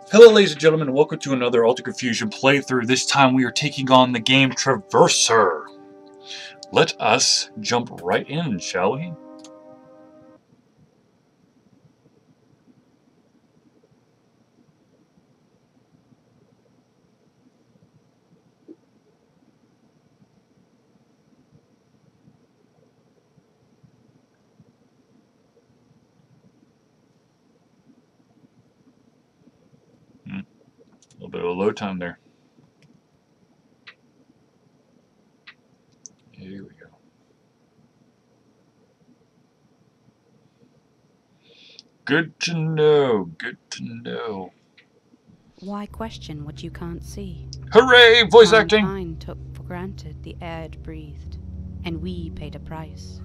Hello ladies and gentlemen, and welcome to another Ultra Confusion playthrough. This time we are taking on the game Traverser. Let us jump right in, shall we? A little bit of a load time there. Here we go. Good to know, good to know. Why question what you can't see? Hooray, voice acting! Mankind took for granted the air it breathed, and we paid a price.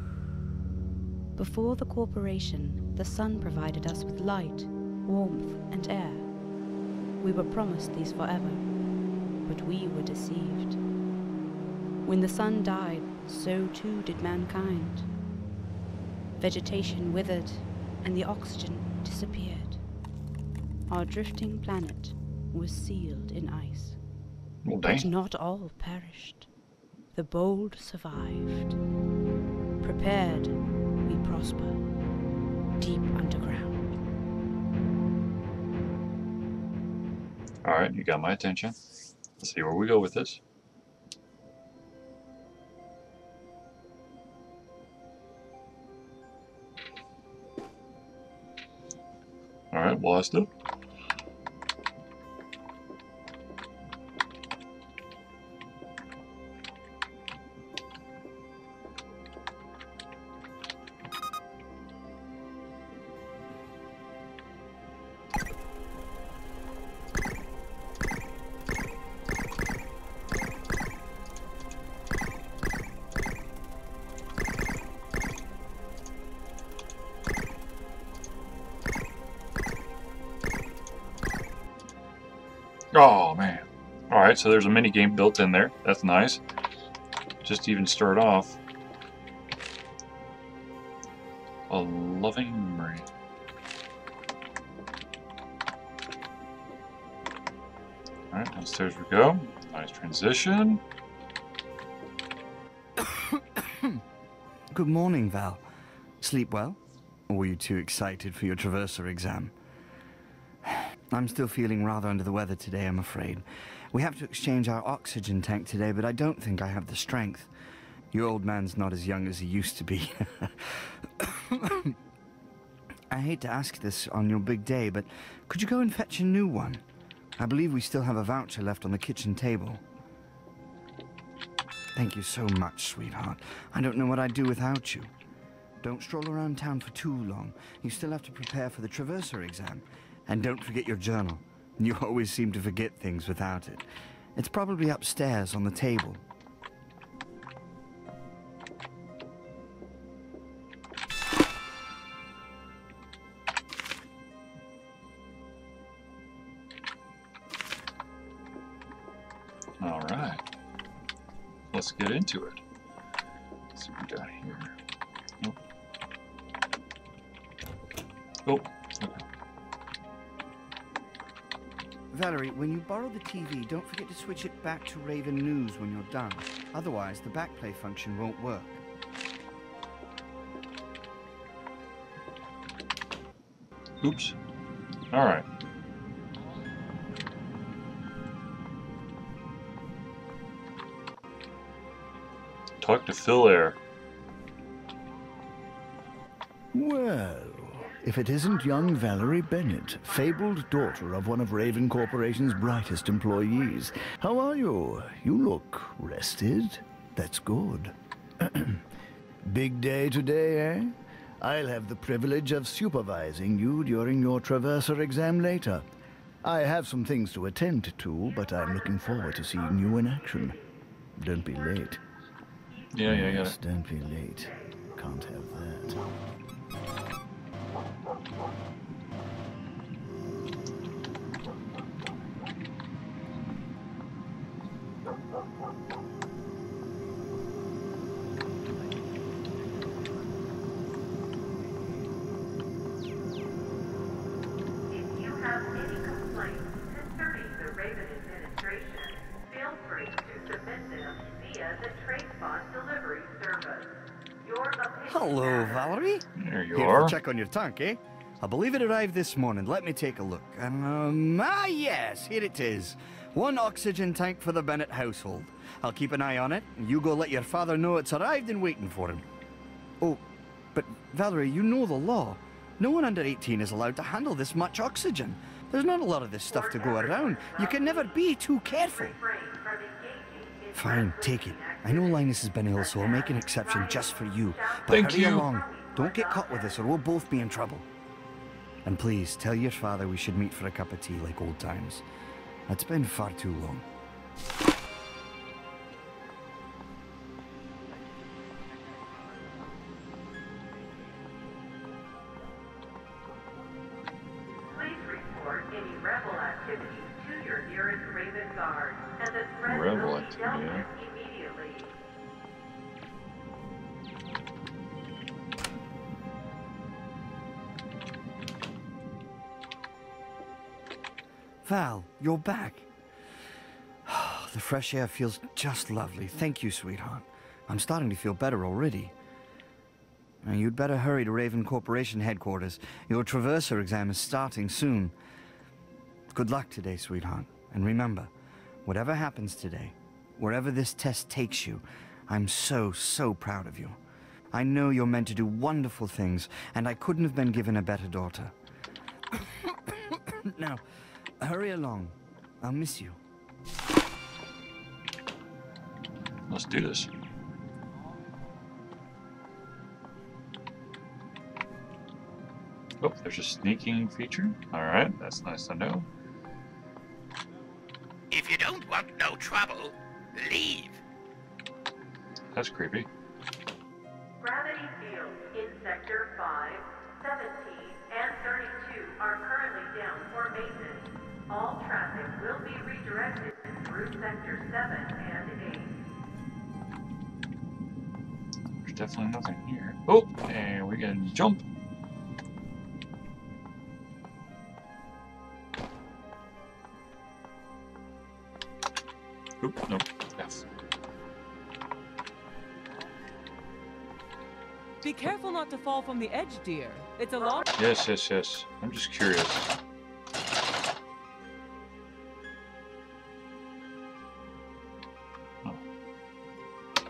Before the corporation, the sun provided us with light, warmth, and air. We were promised these forever, but we were deceived. When the sun died, so too did mankind. Vegetation withered, and the oxygen disappeared. Our drifting planet was sealed in ice. Well, But not all perished. The bold survived. Prepared, we prosper, deep underground. Alright, you got my attention. Let's see where we go with this. Alright, blast it. Oh man. Alright, so there's a mini game built in there. That's nice. Just to even start off. A loving memory. Alright, downstairs we go. Nice transition. Good morning, Val. Sleep well? Or were you too excited for your Traverser exam? I'm still feeling rather under the weather today, I'm afraid. We have to exchange our oxygen tank today, but I don't think I have the strength. Your old man's not as young as he used to be. I hate to ask this on your big day, but could you go and fetch a new one? I believe we still have a voucher left on the kitchen table. Thank you so much, sweetheart. I don't know what I'd do without you. Don't stroll around town for too long. You still have to prepare for the Traverser exam. And don't forget your journal. You always seem to forget things without it. It's probably upstairs on the table. Alright. Let's get into it. Let's see what we got here. Nope. Oh, okay. Valerie, when you borrow the TV, don't forget to switch it back to Raven News when you're done. Otherwise, the backplay function won't work. Oops. Alright. Talk to Phil Air. Well, if it isn't young Valerie Bennett, fabled daughter of one of Raven Corporation's brightest employees. How are you? You look rested. That's good. Big day today, eh? I'll have the privilege of supervising you during your Traverser exam later. I have some things to attend to, but I'm looking forward to seeing you in action. Don't be late. Yeah, Yes, don't be late. Can't have that. If you have any complaints Hello, Valerie. There you Here are. for check on your tank, eh? I believe it arrived this morning. Let me take a look. Yes, here it is. One oxygen tank for the Bennett household. I'll keep an eye on it, and you go let your father know it's arrived and waiting for him. Oh, but Valerie, you know the law. No one under 18 is allowed to handle this much oxygen. There's not a lot of this stuff to go around. You can never be too careful. Fine, take it. I know Linus has been ill, so I'll make an exception just for you. But Thank hurry you. along. Don't get caught with this, or we'll both be in trouble. And please, tell your father we should meet for a cup of tea like old times. It's been far too long. Please report any rebel activity to your nearest Raven Guard, and the threat Rebel will be activity, dealt yeah. with immediately. Val, you're back. The fresh air feels just lovely. Thank you, sweetheart. I'm starting to feel better already. Now, you'd better hurry to Raven Corporation headquarters. Your Traverser exam is starting soon. Good luck today, sweetheart. And remember, whatever happens today, wherever this test takes you, I'm so, so proud of you. I know you're meant to do wonderful things, and I couldn't have been given a better daughter. Now, hurry along. I'll miss you. Let's do this. Oh, there's a sneaking feature. Alright, that's nice to know. If you don't want no trouble, leave. That's creepy. Gravity fields in Sector 5, 17, and 32 are currently down for maintenance. All traffic will be redirected through Sector 7 and 8. There's definitely nothing here. Oh, and we can jump. Oop, nope. F. Be careful not to fall from the edge, dear. It's a long Yes, yes, yes. I'm just curious.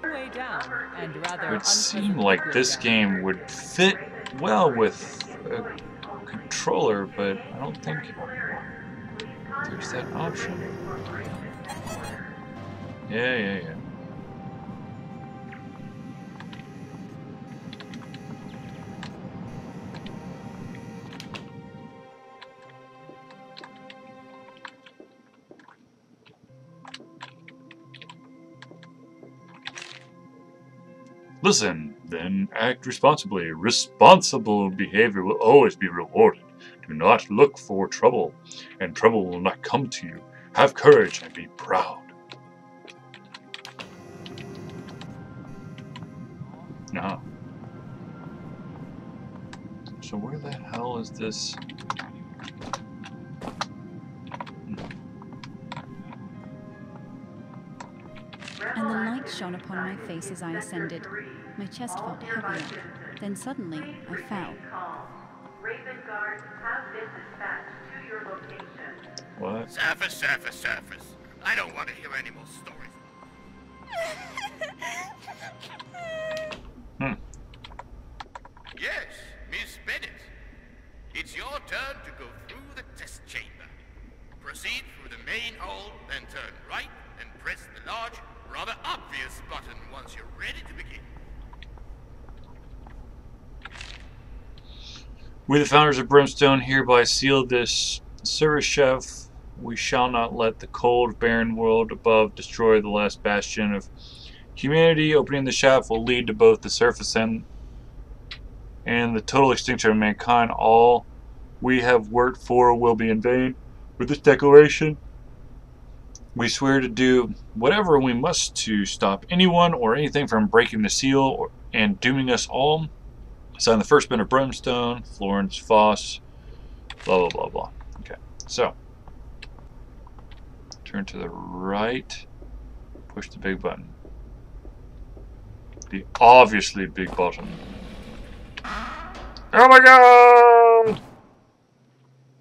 way down, and rather It would seem unpleasant like to this go game down. would fit well with a controller, but I don't think there's that option. Yeah. Listen, then act responsibly. Responsible behavior will always be rewarded. Do not look for trouble, and trouble will not come to you. Have courage and be proud. Nah. So where the hell is this? And the light shone upon my face as I ascended. My chest felt heavier. Then suddenly, I fell. Raven Guards have been dispatched to your location. What? Surface. I don't want to hear any more stories. Yes, Miss Bennett. It's your turn to go through the test chamber. Proceed through the main hall, then turn right and press the large, rather obvious button once you're ready to begin. We, the founders of Brimstone, hereby seal this service, chef. We shall not let the cold, barren world above destroy the last bastion of humanity. Opening the shaft will lead to both the surface and the total extinction of mankind. All we have worked for will be in vain. With this declaration, we swear to do whatever we must to stop anyone or anything from breaking the seal and dooming us all. Sign the first men of Brimstone, Florence Foss, blah, blah, blah, blah. Okay, so turn to the right, push the big button. The obviously big button. Oh my god!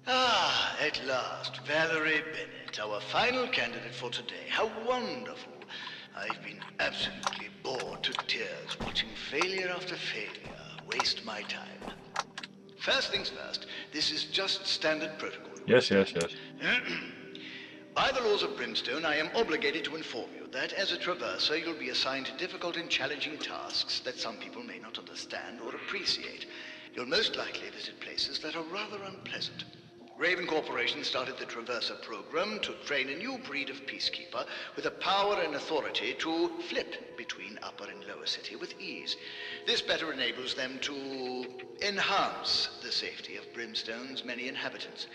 Ah, at last, Valerie Bennett, our final candidate for today. How wonderful. I've been absolutely bored to tears watching failure after failure waste my time. First things first, this is just standard protocol. Yes, yes, yes. By the laws of Brimstone, I am obligated to inform you that as a traverser, you'll be assigned difficult and challenging tasks that some people may not understand or appreciate. You'll most likely visit places that are rather unpleasant. Raven Corporation started the Traverser program to train a new breed of peacekeeper with the power and authority to flip between Upper and Lower City with ease. This better enables them to enhance the safety of Brimstone's many inhabitants.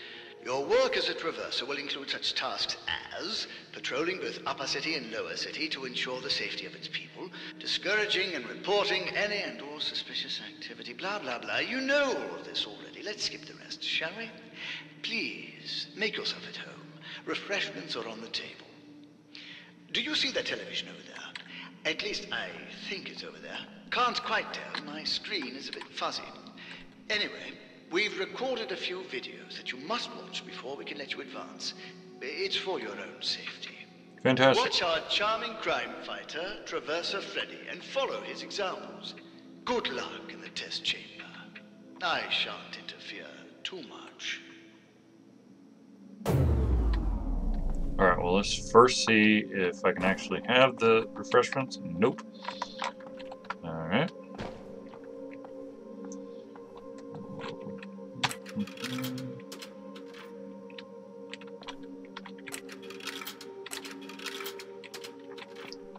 Your work as a Traverser will include such tasks as patrolling both Upper City and Lower City to ensure the safety of its people, discouraging and reporting any and all suspicious activity, blah, blah, blah. You know all of this already. Let's skip the rest, shall we? Please, make yourself at home. Refreshments are on the table. Do you see that television over there? At least I think it's over there. Can't quite tell. My screen is a bit fuzzy. Anyway, we've recorded a few videos that you must watch before we can let you advance. It's for your own safety. Fantastic. Watch our charming crime fighter, Traverser Freddy, and follow his examples. Good luck in the test chamber. I shan't interfere too much. Alright, well, let's first see if I can actually have the refreshments. Nope. Alright.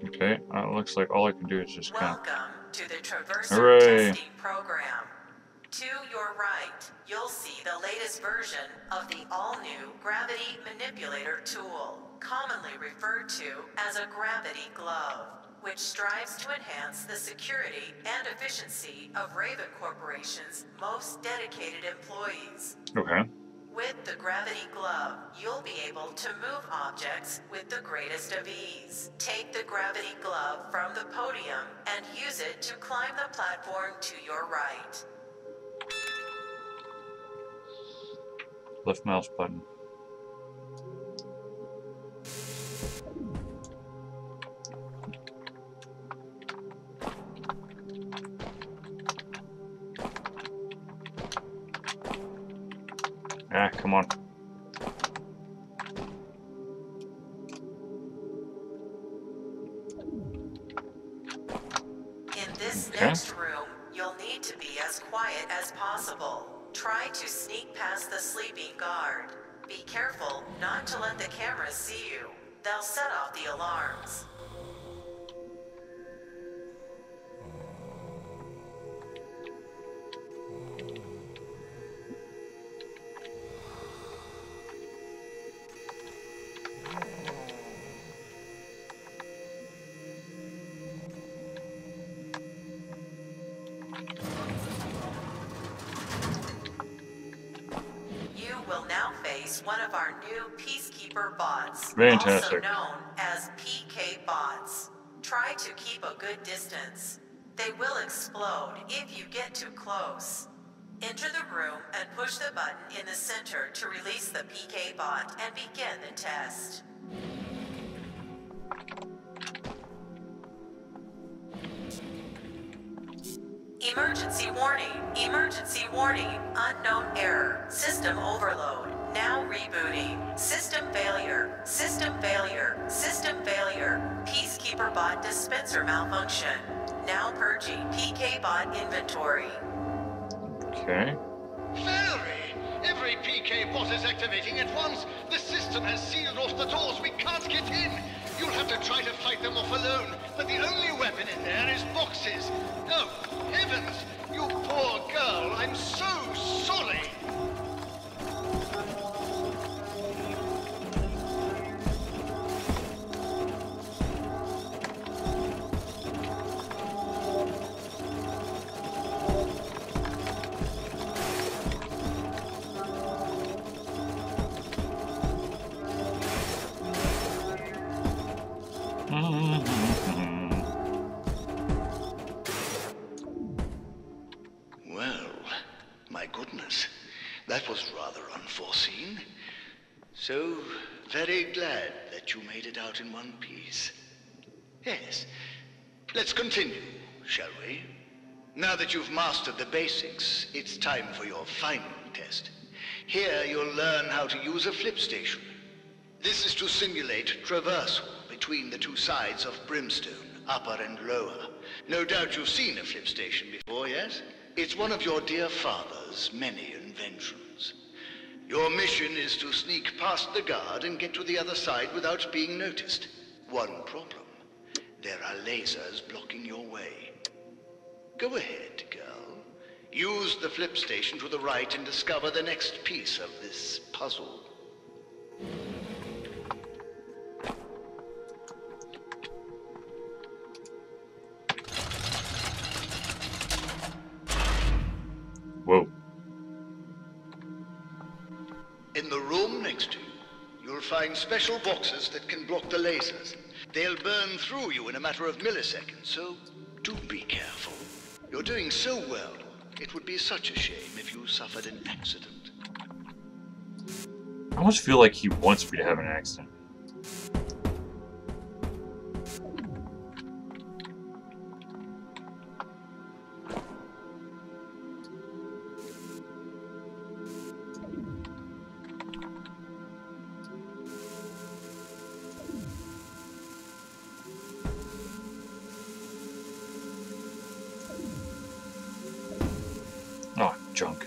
Okay, it looks like all I can do is just kind of... Welcome to the Traverser Hooray. testing program. To your right, you'll see the latest version of the all-new Gravity Manipulator tool, commonly referred to as a Gravity Glove, which strives to enhance the security and efficiency of Raven Corporation's most dedicated employees. Okay. With the Gravity Glove, you'll be able to move objects with the greatest of ease. Take the Gravity Glove from the podium and use it to climb the platform to your right. Left mouse button. Ah, come on. In this Okay. next room, you'll need to be as quiet as possible. Try to sneak past the sleeping guard. Be careful not to let the cameras see you. They'll set off the alarms. You will now face one of our new Peacekeeper bots, Fantastic. also known as PK bots. Try to keep a good distance. They will explode if you get too close. Enter the room and push the button in the center to release the PK bot and begin the test. Emergency warning, emergency warning, unknown error, system overload, now rebooting, system failure, system failure, system failure, Peacekeeper bot dispenser malfunction, now purging PK bot inventory. Okay. Valerie! Every PK bot is activating at once. The system has sealed off the doors. We can't get in. You'll have to try to fight them off alone. But the only weapon in there is boxes. Oh, heavens! You poor girl. I'm so sorry. my goodness. That was rather unforeseen. So very glad that you made it out in one piece. Yes. Let's continue, shall we? Now that you've mastered the basics, it's time for your final test. Here you'll learn how to use a flip station. This is to simulate traversal between the two sides of Brimstone, upper and lower. No doubt you've seen a flip station before, yes? It's one of your dear father's many inventions. Your mission is to sneak past the guard and get to the other side without being noticed. One problem. There are lasers blocking your way. Go ahead, girl. Use the flip station to the right and discover the next piece of this puzzle. Whoa. In the room next to you, you'll find special boxes that can block the lasers. They'll burn through you in a matter of milliseconds, so do be careful. You're doing so well, it would be such a shame if you suffered an accident. I almost feel like he wants me to have an accident. Oh, junk.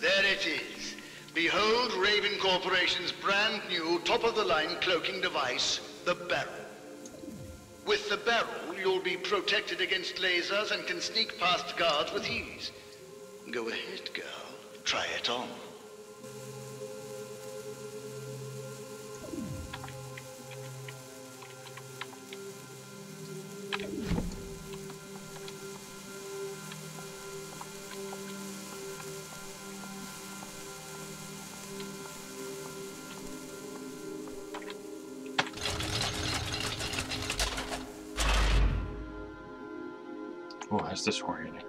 There it is. Behold Raven Corporation's brand new top-of-the-line cloaking device, the Barrel. With the Barrel, you'll be protected against lasers and can sneak past guards with ease. Go ahead, girl. Try it on. Oh, that's disorienting.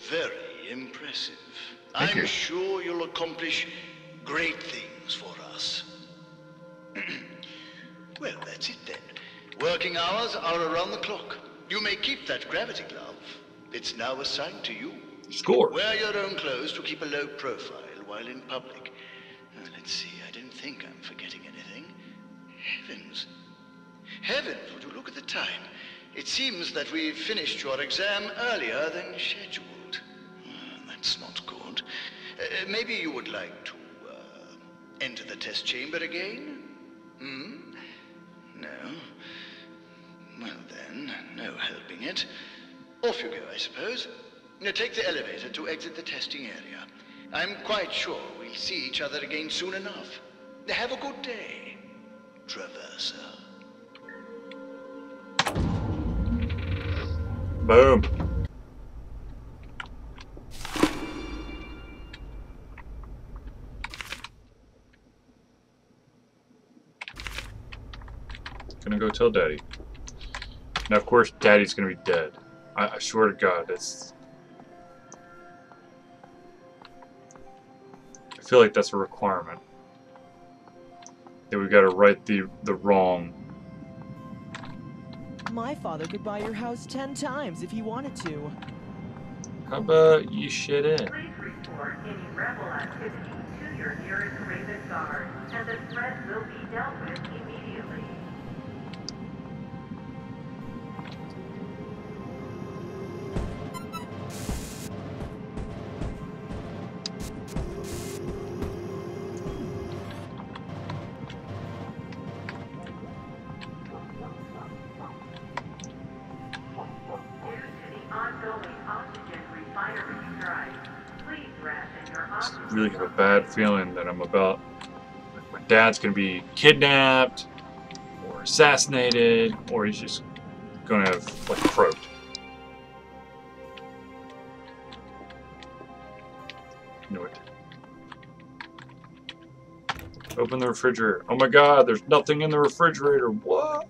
Very impressive. Thank you. I'm sure you'll accomplish great things for us. Well, that's it then. Working hours are around the clock. You may keep that gravity glove. It's now assigned to you. Score. Wear your own clothes to keep a low profile while in public. Let's see, I don't think I'm forgetting anything. Heavens. Heavens, would you look at the time? It seems that we finished your exam earlier than scheduled. That's not good. Maybe you would like to enter the test chamber again? No. Well then, no helping it. Off you go, I suppose. Now take the elevator to exit the testing area. I'm quite sure we'll see each other again soon enough. Have a good day, Traverser. Boom. Gonna go tell Daddy. Now, of course, Daddy's gonna be dead. I swear to God, that's... I feel like that's a requirement. That we gotta right the wrong. My father could buy your house 10 times if he wanted to. How about you shit in? Please report any rebel activity to your nearest Raven guard, and the threat will be dealt with immediately. I really have a bad feeling that I'm about, like, my dad's gonna be kidnapped, or assassinated, or he's just gonna have, like, croaked. Knew it. Open the refrigerator. Oh my god, there's nothing in the refrigerator. What?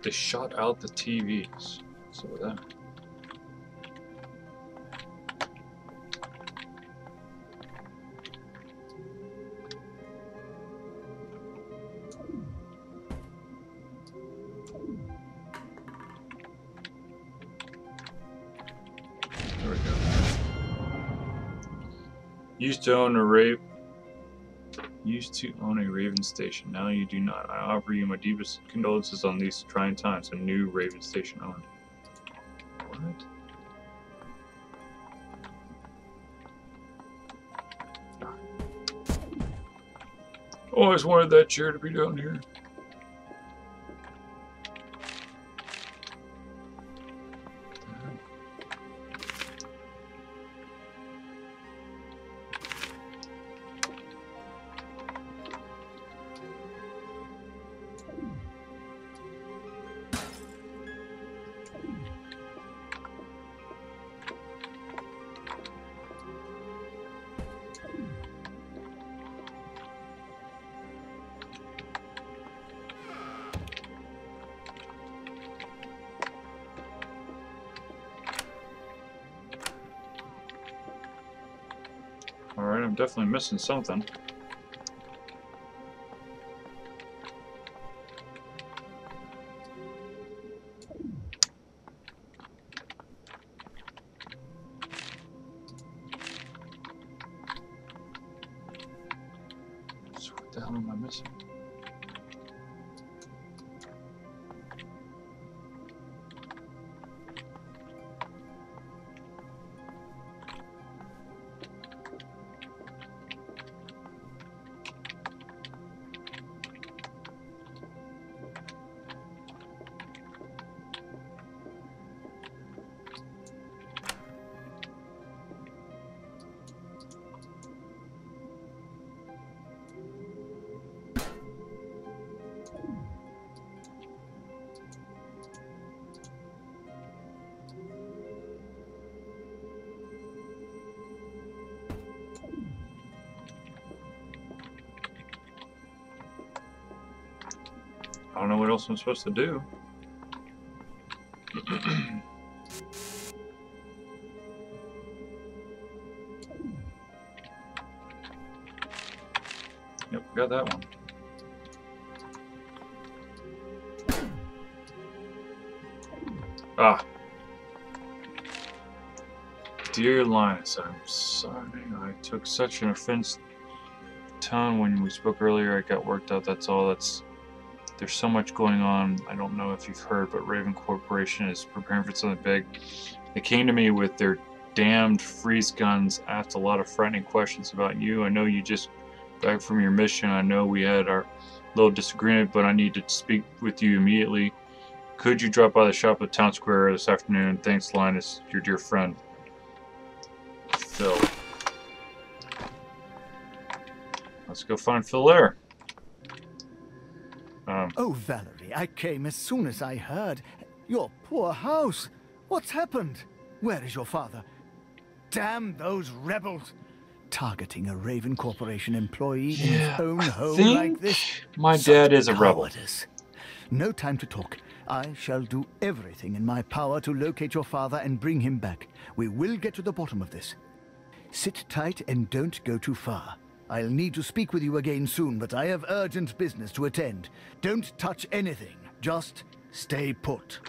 They shot out the TVs. So that. There we go. Used to own a Raven station. Now you do not. I offer you my deepest condolences on these trying times. A new Raven station owned. What? Always wanted that chair to be down here. Alright, I'm definitely missing something. So what the hell am I missing? I don't know what else I'm supposed to do. Yep, got that one. Ah. Dear Linus, I'm sorry I took such an offense tone when we spoke earlier. I got worked up, that's all. There's so much going on. I don't know if you've heard, but Raven Corporation is preparing for something big. They came to me with their damned freeze guns, asked a lot of frightening questions about you. I know you just back from your mission. I know we had our little disagreement, but I need to speak with you immediately. Could you drop by the shop at Town Square this afternoon? Thanks, Linus, your dear friend, Phil. Let's go find Phil there. Oh, Valerie, I came as soon as I heard. Your poor house. What's happened? Where is your father? Damn those rebels. Targeting a Raven Corporation employee in his own home like this. My dad is a rebel. No time to talk. I shall do everything in my power to locate your father and bring him back. We will get to the bottom of this. Sit tight and don't go too far. I'll need to speak with you again soon, but I have urgent business to attend. Don't touch anything. Just stay put.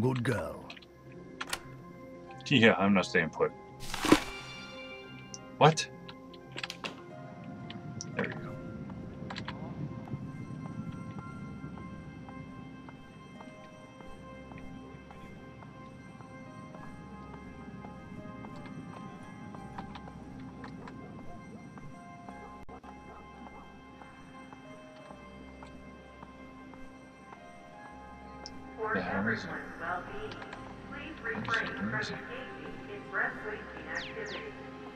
Good girl. Yeah, I'm not staying put. What? There we go. For The hell is it? everyone's well-being, please refrain from engaging in breath-wasting activities,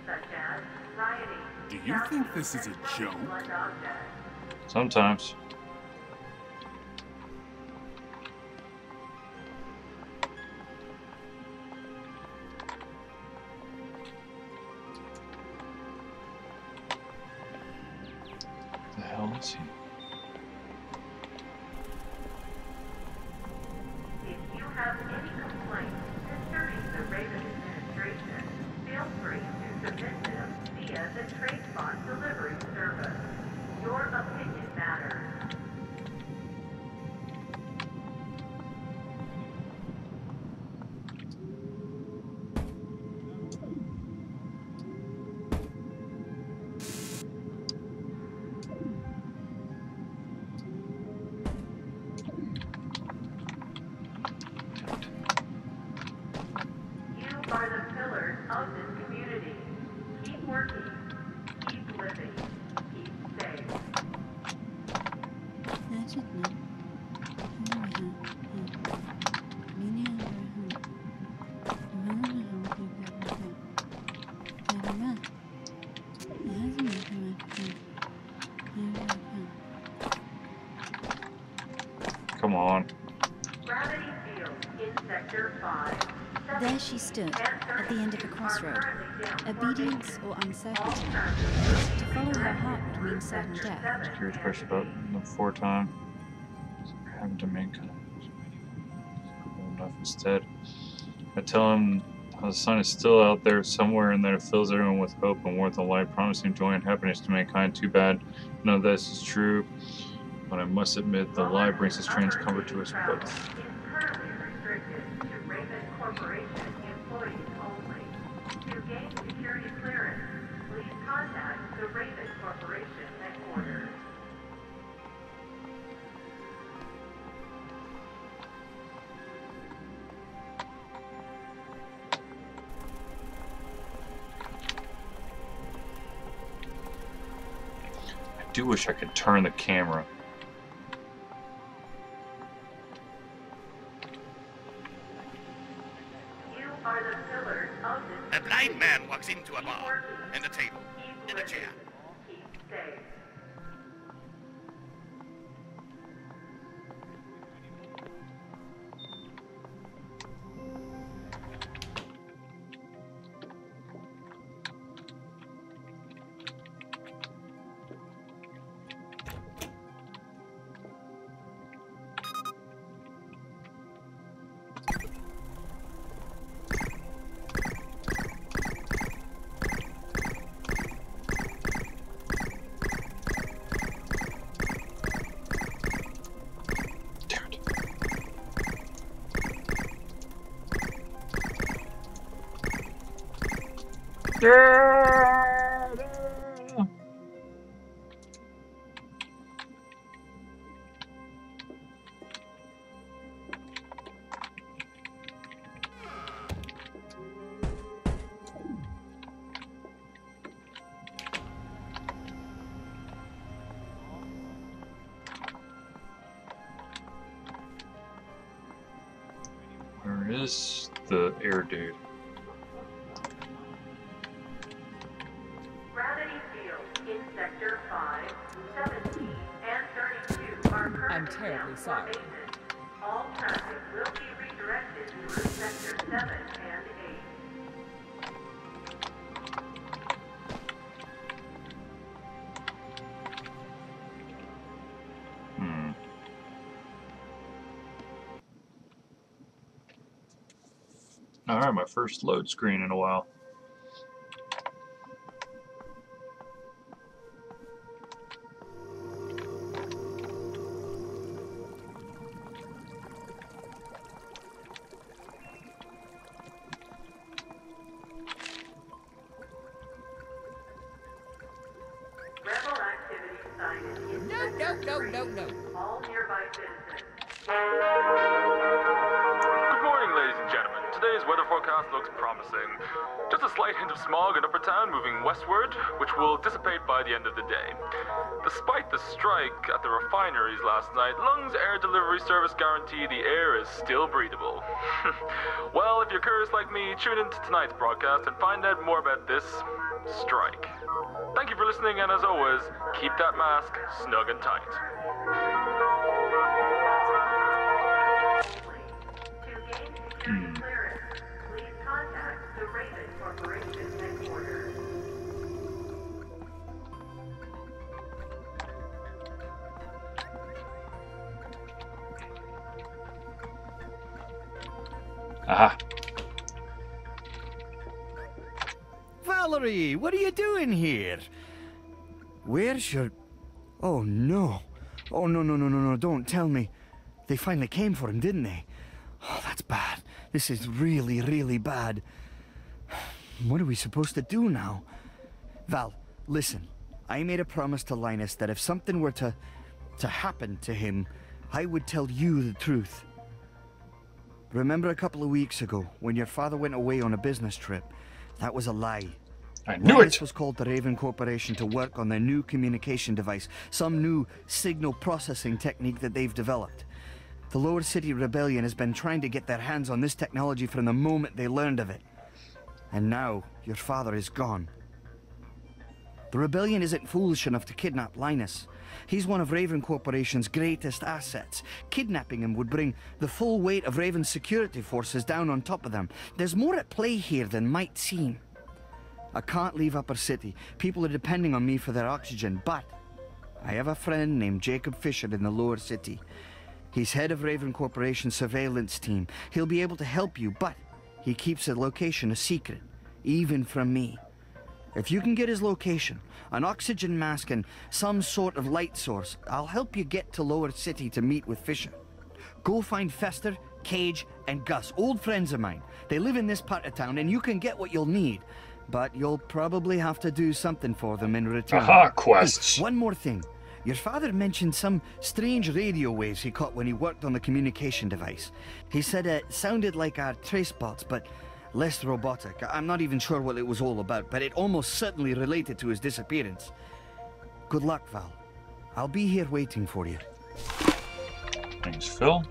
such as rioting, Do you think this is a joke? blunt objects. Sometimes. The hell is he? If you have any complaints concerning the Raven administration, feel free to submit them via the TraceBot delivery service. Your opinion matters. You are the pillars of this community. Keep working. Keep living. Keep safe. Come on. Gravity field in Sector 5. There she stood, at the end of a crossroad. Obedience or uncertainty. To follow her heart would mean certain death. Security press button the 4 times. Having to make enough instead. I tell him how the sun is still out there somewhere and that it fills everyone with hope and warmth and light, promising joy and happiness to mankind. Too bad none of this is true. But I must admit the lie brings a strange comfort to us both. Is currently restricted to Raven Corporation employees only. To gain security clearance, please contact the Raven Corporation headquarters. I do wish I could turn the camera. You are the pillars of this A blind man walks into a bar, and a table, and a chair. keep safe. Damn it. Where is the air dude? Gravity field in Sector 5, 17, and 32 are currently I'm terribly down for sorry. maintenance. All traffic will be redirected through Sector 7 and 8. Alright, my first load screen in a while. no. All nearby citizens. Good morning, ladies and gentlemen. Today's weather forecast looks promising. Just a slight hint of smog in Upper Town moving westward, which will dissipate by the end of the day. Despite the strike at the refineries last night, Lung's air delivery service guarantee the air is still breathable. Well, if you're curious like me, tune in to tonight's broadcast and find out more about this strike. Thank you for listening, and as always, keep that mask snug and tight. To gain security clearance, please contact the Raven Corporation headquarters. Aha. Valerie, what are you doing here? Where's your... Oh, no. Oh, no, don't tell me. They finally came for him, didn't they? Oh, that's bad. This is really, really bad. What are we supposed to do now? Val, listen. I made a promise to Linus that if something were to happen to him, I would tell you the truth. Remember a couple of weeks ago, when your father went away on a business trip? That was a lie. I knew Linus it! was called the Raven Corporation to work on their new communication device, some new signal processing technique that they've developed. The Lower City Rebellion has been trying to get their hands on this technology from the moment they learned of it. And now, your father is gone. The Rebellion isn't foolish enough to kidnap Linus. He's one of Raven Corporation's greatest assets. Kidnapping him would bring the full weight of Raven's security forces down on top of them. There's more at play here than might seem. I can't leave Upper City. People are depending on me for their oxygen, but I have a friend named Jacob Fisher in the Lower City. He's head of Raven Corporation's surveillance team. He'll be able to help you, but he keeps the location a secret, even from me. If you can get his location, an oxygen mask and some sort of light source, I'll help you get to Lower City to meet with Fisher. Go find Fester, Cage, and Gus, old friends of mine. They live in this part of town, and you can get what you'll need. But you'll probably have to do something for them in return. Aha, quests. One more thing. Your father mentioned some strange radio waves he caught when he worked on the communication device. He said it sounded like our trace bots, but less robotic. I'm not even sure what it was all about, but it almost certainly related to his disappearance. Good luck, Val. I'll be here waiting for you. Thanks, Phil.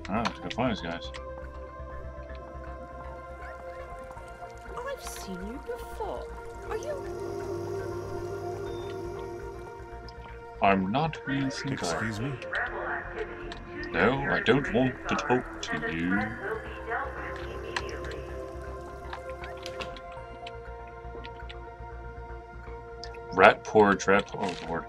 Alright, let's go find these guys. I've seen you before. Are you... I'm not who you think I am. Excuse me? No, I don't want to talk to you. Rat porridge, oh lord.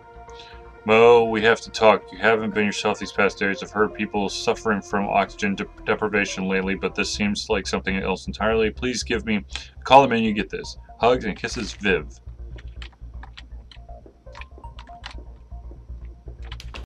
Mo, we have to talk. You haven't been yourself these past days. I've heard people suffering from oxygen deprivation lately, but this seems like something else entirely. Please give me a call the minute you get this. Hugs and kisses, Viv.